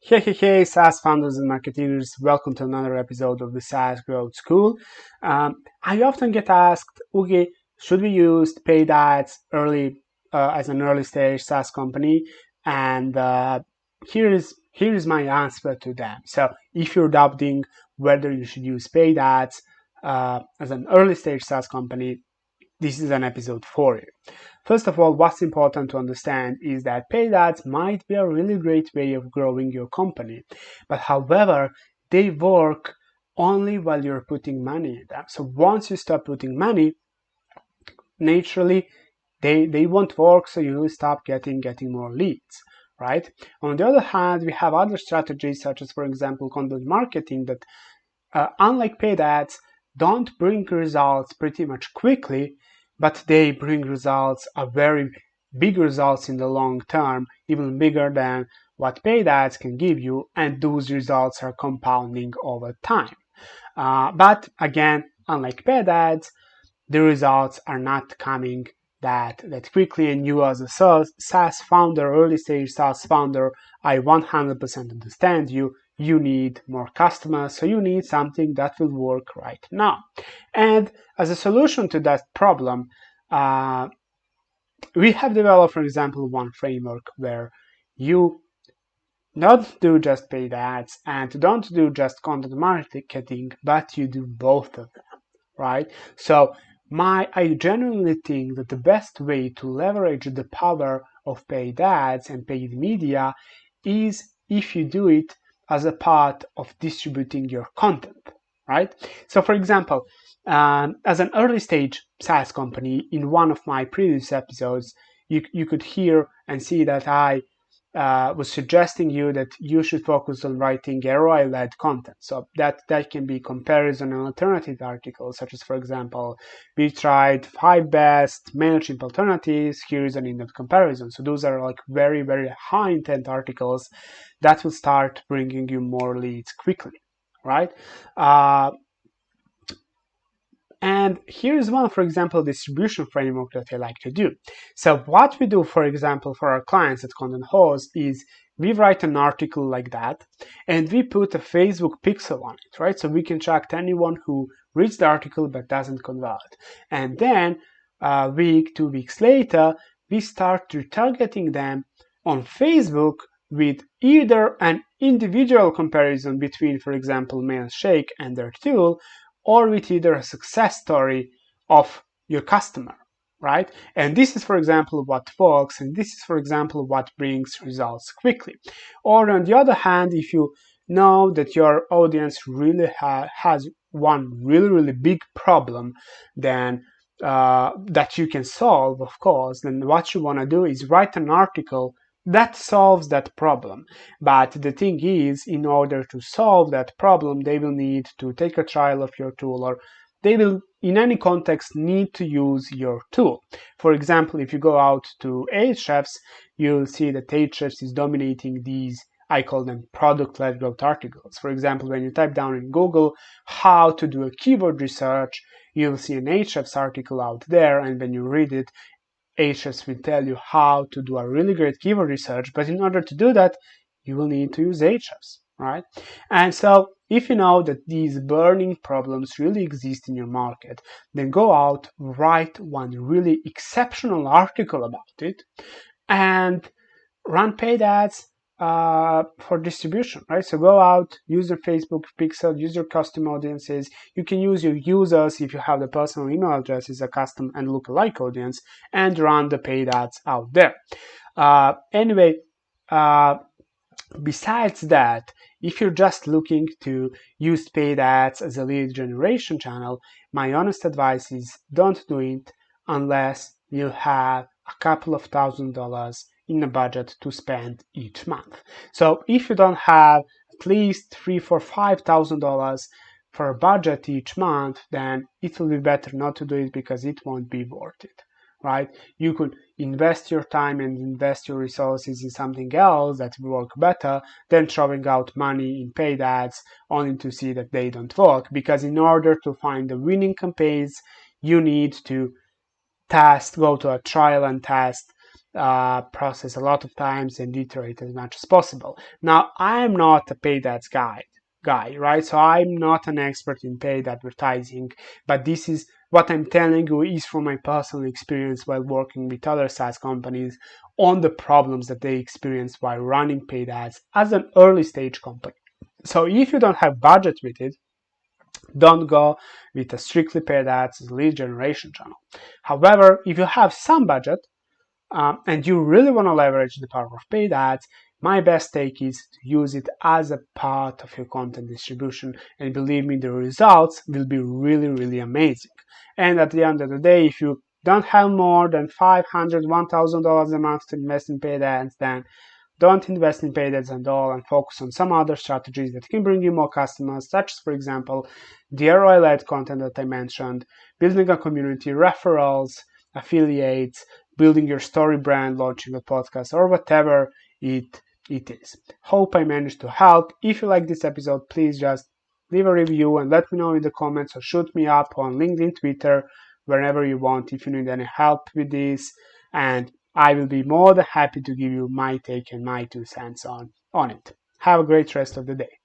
Hey, SaaS founders and marketeers, welcome to another episode of the SaaS Growth School. I often get asked, okay, should we use paid ads as an early stage SaaS company? And here is my answer to them. So if you're doubting whether you should use paid ads as an early stage SaaS company, this is an episode for you. First of all, what's important to understand is that paid ads might be a really great way of growing your company, but however, they work only while you're putting money in them. So once you stop putting money, naturally, they won't work, so you will stop getting more leads, right? On the other hand, we have other strategies such as, for example, content marketing that, unlike paid ads, don't bring results pretty much quickly, but they bring results, a very big results in the long term, even bigger than what paid ads can give you, and those results are compounding over time. But again, unlike paid ads, the results are not coming that quickly, and you as a SaaS founder, early stage SaaS founder, I 100% understand you. You need more customers, so you need something that will work right now. And as a solution to that problem, we have developed, for example, one framework where you not do just paid ads and don't do just content marketing, but you do both of them, right? So I genuinely think that the best way to leverage the power of paid ads and paid media is if you do it as a part of distributing your content, right? So for example, as an early stage SaaS company, in one of my previous episodes, you could hear and see that I was suggesting you that you should focus on writing ROI-led content. So that can be comparison and alternative articles, such as, for example, we tried 5 best MailChimp alternatives. Here is an in-depth comparison. So those are like very, very high intent articles that will start bringing you more leads quickly, right? And here's one, for example, distribution framework that I like to do. So what we do, for example, for our clients at Content Host is we write an article like that and we put a Facebook pixel on it, right? So we can track anyone who reads the article but doesn't convert. And then a week, 2 weeks later, we start retargeting them on Facebook with either an individual comparison between, for example, Mailshake and their tool, or with either a success story of your customer, right? And this is, for example, what works, and this is, for example, what brings results quickly. Or on the other hand, if you know that your audience really has one really big problem, then that you can solve, of course, then what you want to do is write an article that solves that problem. But the thing is, in order to solve that problem, they will need to take a trial of your tool, or they will, in any context, need to use your tool. For example, if you go out to Ahrefs, you'll see that Ahrefs is dominating these, I call them product-led growth articles. For example, when you type down in Google how to do a keyword research, you'll see an Ahrefs article out there, and when you read it, Ahrefs will tell you how to do a really great keyword research, but in order to do that, you will need to use Ahrefs, right? And so if you know that these burning problems really exist in your market, then go out, write one really exceptional article about it, and run paid ads for distribution, right? So go out, use your Facebook pixel, use your custom audiences. You can use your users if you have the personal email address as a custom and lookalike audience, and run the paid ads out there. Anyway, besides that, if you're just looking to use paid ads as a lead generation channel, my honest advice is don't do it unless you have a couple of $1,000s in a budget to spend each month. So if you don't have at least $3,000, $4,000, $5,000 for a budget each month, then it will be better not to do it because it won't be worth it, right? You could invest your time and invest your resources in something else that will work better than throwing out money in paid ads only to see that they don't work. Because in order to find the winning campaigns, you need to go to a trial and test process a lot of times and iterate as much as possible. Now, I'm not a paid ads guy, right? So I'm not an expert in paid advertising, but this is what I'm telling you is from my personal experience while working with other SaaS companies on the problems that they experience while running paid ads as an early stage company. So if you don't have budget with it, don't go with a strictly paid ads lead generation channel. However, if you have some budget, and you really want to leverage the power of paid ads, my best take is to use it as a part of your content distribution. And believe me, the results will be really, really amazing. And at the end of the day, if you don't have more than $500, $1,000 a month to invest in paid ads, then don't invest in paid ads at all and focus on some other strategies that can bring you more customers, such as, for example, the ROI-led content that I mentioned, building a community, referrals, affiliates, building your story brand, launching a podcast, or whatever it is. Hope I managed to help. If you like this episode, please just leave a review and let me know in the comments, or shoot me up on LinkedIn, Twitter, wherever you want if you need any help with this. And I will be more than happy to give you my take and my 2 cents on it. Have a great rest of the day.